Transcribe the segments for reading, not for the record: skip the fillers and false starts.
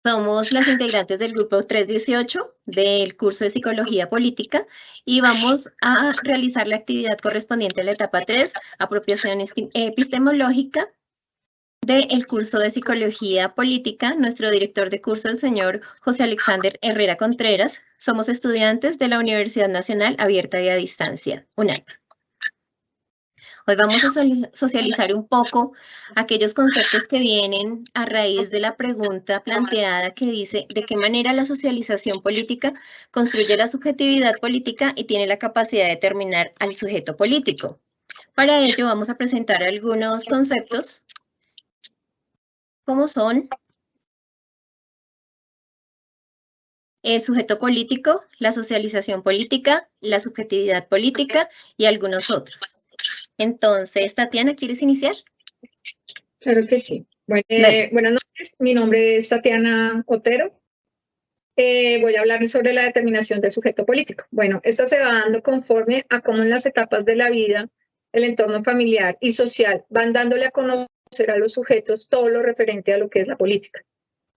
Somos las integrantes del grupo 318 del curso de Psicología Política y vamos a realizar la actividad correspondiente a la etapa 3, apropiación epistemológica del curso de Psicología Política. Nuestro director de curso, el señor José Alexander Herrera Contreras. Somos estudiantes de la Universidad Nacional Abierta y a Distancia, UNAD. Hoy vamos a socializar un poco aquellos conceptos que vienen a raíz de la pregunta planteada que dice de qué manera la socialización política construye la subjetividad política y tiene la capacidad de determinar al sujeto político. Para ello vamos a presentar algunos conceptos como son el sujeto político, la socialización política, la subjetividad política y algunos otros. Entonces, Tatiana, ¿quieres iniciar? Claro que sí. Bueno, buenas noches, mi nombre es Tatiana Otero. Voy a hablar sobre la determinación del sujeto político. Bueno, esta se va dando conforme a cómo en las etapas de la vida, el entorno familiar y social van dándole a conocer a los sujetos todo lo referente a lo que es la política.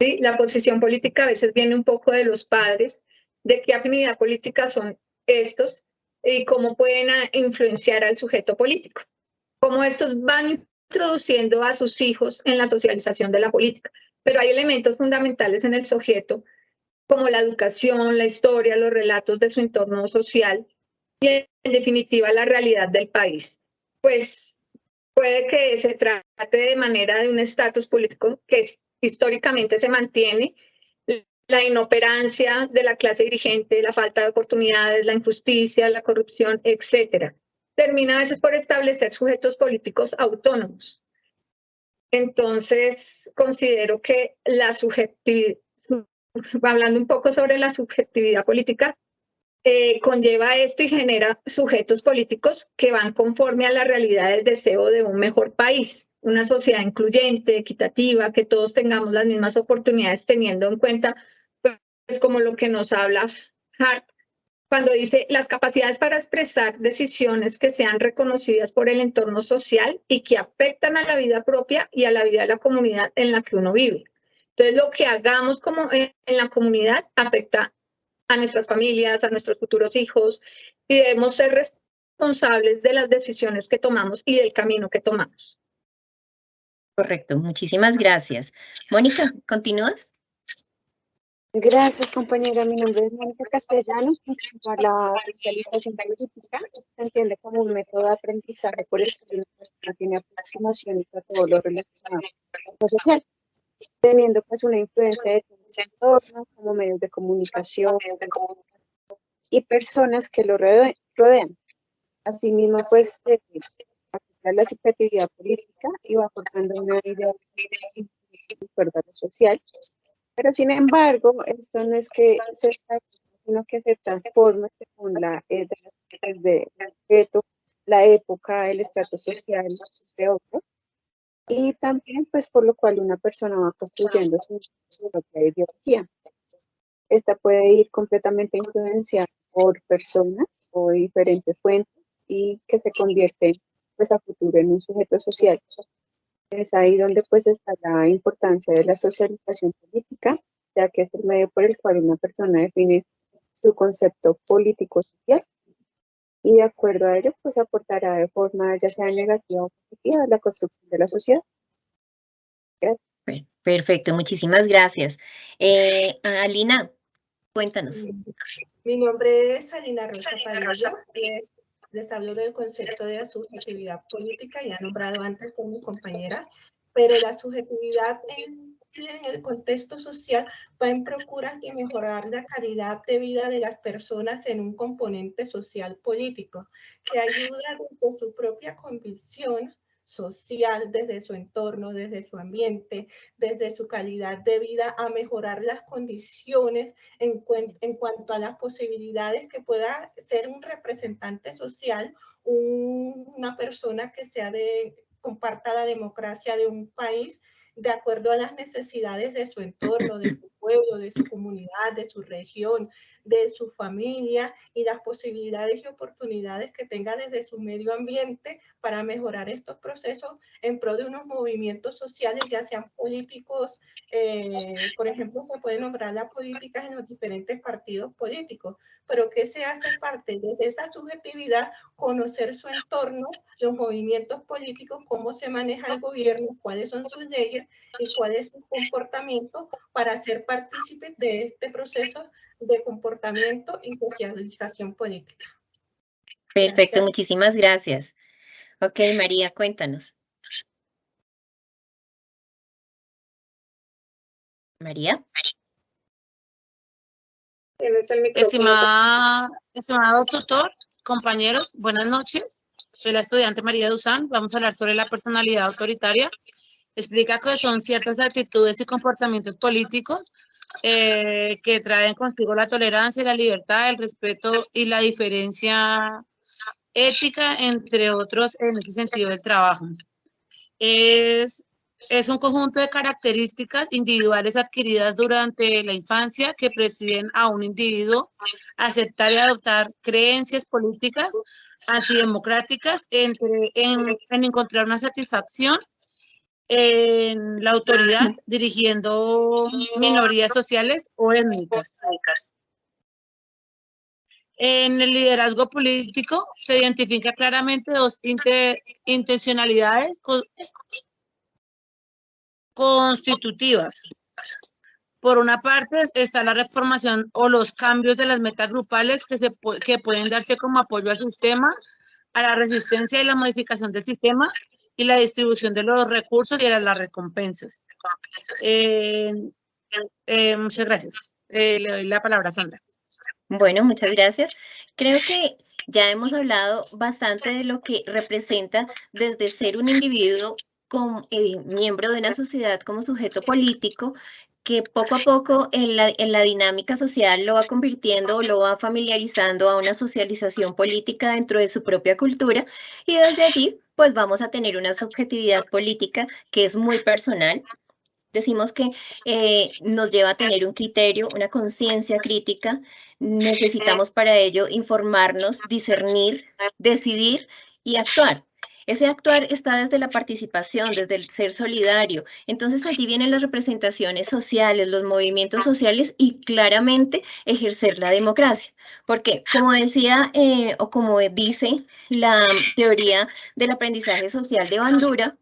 ¿Sí? La posición política a veces viene un poco de los padres, de qué afinidad política son estos y cómo pueden influenciar al sujeto político. Cómo estos van introduciendo a sus hijos en la socialización de la política. Pero hay elementos fundamentales en el sujeto, como la educación, la historia, los relatos de su entorno social y, en definitiva, la realidad del país. Pues puede que se trate de manera de un estatus político que históricamente se mantiene, la inoperancia de la clase dirigente, la falta de oportunidades, la injusticia, la corrupción, etcétera. Termina a veces por establecer sujetos políticos autónomos. Entonces, considero que la subjetividad, hablando un poco sobre la subjetividad política, conlleva esto y genera sujetos políticos que van conforme a la realidad del deseo de un mejor país, una sociedad incluyente, equitativa, que todos tengamos las mismas oportunidades, teniendo en cuenta, pues, como lo que nos habla Hart, cuando dice las capacidades para expresar decisiones que sean reconocidas por el entorno social y que afectan a la vida propia y a la vida de la comunidad en la que uno vive. Entonces, lo que hagamos como en la comunidad afecta a nuestras familias, a nuestros futuros hijos, y debemos ser responsables de las decisiones que tomamos y del camino que tomamos. Correcto, muchísimas gracias. Mónica, ¿continúas? Gracias, compañera. Mi nombre es Mónica Castellanos. La socialización política se entiende como un método de aprendizaje por el que una persona tiene aproximaciones a todo lo relacionado con lo social, teniendo pues una influencia de todo ese entorno, como medios de comunicación y personas que lo rodean. Asimismo, pues se aplica la subjetividad política y va formando una idea de acuerdo a lo social. Pero sin embargo, esto no es que se establezca, sino que se transforma según la edad, desde el objeto, la época, el estrato social, entre otros. Y también, pues, por lo cual una persona va construyendo su propia ideología. Esta puede ir completamente influenciada por personas o diferentes fuentes y que se convierte, pues, a futuro en un sujeto social. Es ahí donde pues está la importancia de la socialización política, ya que es el medio por el cual una persona define su concepto político-social y de acuerdo a ello pues aportará de forma ya sea negativa o positiva a la construcción de la sociedad. Gracias. Perfecto, muchísimas gracias. Alina, cuéntanos. Mi nombre es Alina Rosa Padilla. Les hablo del concepto de la subjetividad política, ya nombrado antes por mi compañera, pero la subjetividad en el contexto social va en procura de mejorar la calidad de vida de las personas en un componente social político, que ayuda desde su propia convicción social, desde su entorno, desde su ambiente, desde su calidad de vida, a mejorar las condiciones en cuanto a las posibilidades que pueda ser un representante social, una persona que comparta la democracia de un país de acuerdo a las necesidades de su entorno, de su pueblo, de su comunidad, de su región, de su familia y las posibilidades y oportunidades que tenga desde su medio ambiente para mejorar estos procesos en pro de unos movimientos sociales, ya sean políticos. Por ejemplo, se puede nombrar las políticas en los diferentes partidos políticos, pero que se hace parte de esa subjetividad, conocer su entorno, los movimientos políticos, cómo se maneja el gobierno, cuáles son sus leyes y cuál es su comportamiento para ser partícipes de este proceso de comportamiento y socialización política. Perfecto, Gracias. muchísimas gracias. Ok, María, cuéntanos. María. Tienes el micrófono. Estimado tutor, compañeros, buenas noches. Soy la estudiante María Duzán. Vamos a hablar sobre la personalidad autoritaria. Explica que son ciertas actitudes y comportamientos políticos que traen consigo la tolerancia, la libertad, el respeto y la diferencia ética, entre otros, en ese sentido del trabajo. Es un conjunto de características individuales adquiridas durante la infancia que presiden a un individuo a aceptar y adoptar creencias políticas antidemocráticas en encontrar una satisfacción en la autoridad dirigiendo minorías sociales o étnicas. En el liderazgo político se identifica claramente dos intencionalidades constitutivas. Por una parte está la reformación o los cambios de las metas grupales que pueden darse como apoyo al sistema, a la resistencia y la modificación del sistema y la distribución de los recursos y a las recompensas. Muchas gracias. Le doy la palabra a Sandra. Bueno, muchas gracias. Creo que ya hemos hablado bastante de lo que representa desde ser un individuo como miembro de una sociedad como sujeto político, que poco a poco en la dinámica social lo va convirtiendo o lo va familiarizando a una socialización política dentro de su propia cultura, y desde allí pues vamos a tener una subjetividad política que es muy personal. Decimos que nos lleva a tener un criterio, una conciencia crítica. Necesitamos para ello informarnos, discernir, decidir y actuar. Ese actuar está desde la participación, desde el ser solidario. Entonces allí vienen las representaciones sociales, los movimientos sociales y claramente ejercer la democracia. Porque como decía o como dice la teoría del aprendizaje social de Bandura,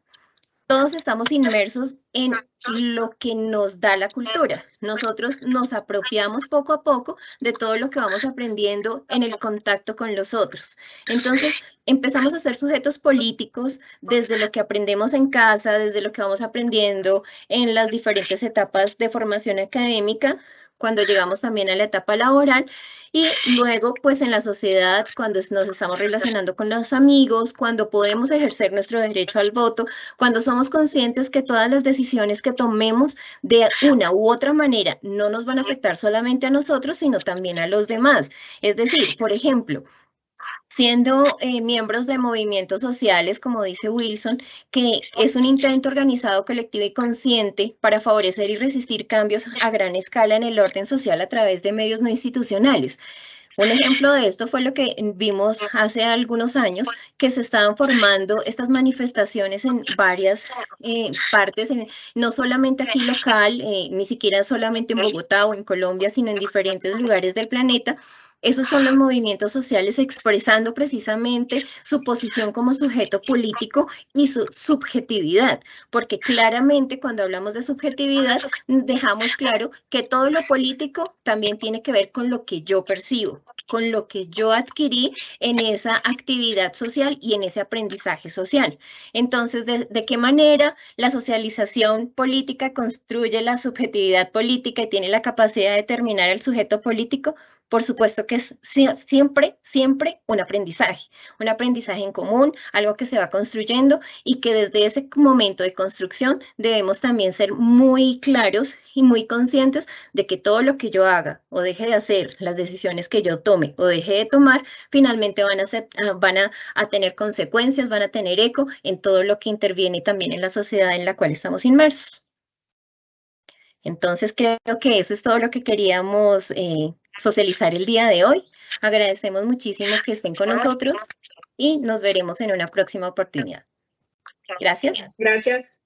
todos estamos inmersos en lo que nos da la cultura. Nosotros nos apropiamos poco a poco de todo lo que vamos aprendiendo en el contacto con los otros. Entonces, empezamos a ser sujetos políticos desde lo que aprendemos en casa, desde lo que vamos aprendiendo en las diferentes etapas de formación académica, cuando llegamos también a la etapa laboral, y luego pues en la sociedad, cuando nos estamos relacionando con los amigos, cuando podemos ejercer nuestro derecho al voto, cuando somos conscientes que todas las decisiones que tomemos de una u otra manera no nos van a afectar solamente a nosotros, sino también a los demás. Es decir, por ejemplo, siendo miembros de movimientos sociales, como dice Wilson, que es un intento organizado, colectivo y consciente para favorecer y resistir cambios a gran escala en el orden social a través de medios no institucionales. Un ejemplo de esto fue lo que vimos hace algunos años, que se estaban formando estas manifestaciones en varias partes, no solamente aquí local, ni siquiera solamente en Bogotá o en Colombia, sino en diferentes lugares del planeta. Esos son los movimientos sociales expresando precisamente su posición como sujeto político y su subjetividad, porque claramente cuando hablamos de subjetividad dejamos claro que todo lo político también tiene que ver con lo que yo percibo, con lo que yo adquirí en esa actividad social y en ese aprendizaje social. Entonces, ¿de qué manera la socialización política construye la subjetividad política y tiene la capacidad de determinar el sujeto político? Por supuesto que es siempre un aprendizaje en común, algo que se va construyendo y que desde ese momento de construcción debemos también ser muy claros y muy conscientes de que todo lo que yo haga o deje de hacer, las decisiones que yo tome o deje de tomar, finalmente van a tener consecuencias, van a tener eco en todo lo que interviene también en la sociedad en la cual estamos inmersos. Entonces creo que eso es todo lo que queríamos socializar el día de hoy. Agradecemos muchísimo que estén con nosotros y nos veremos en una próxima oportunidad. Gracias. Gracias.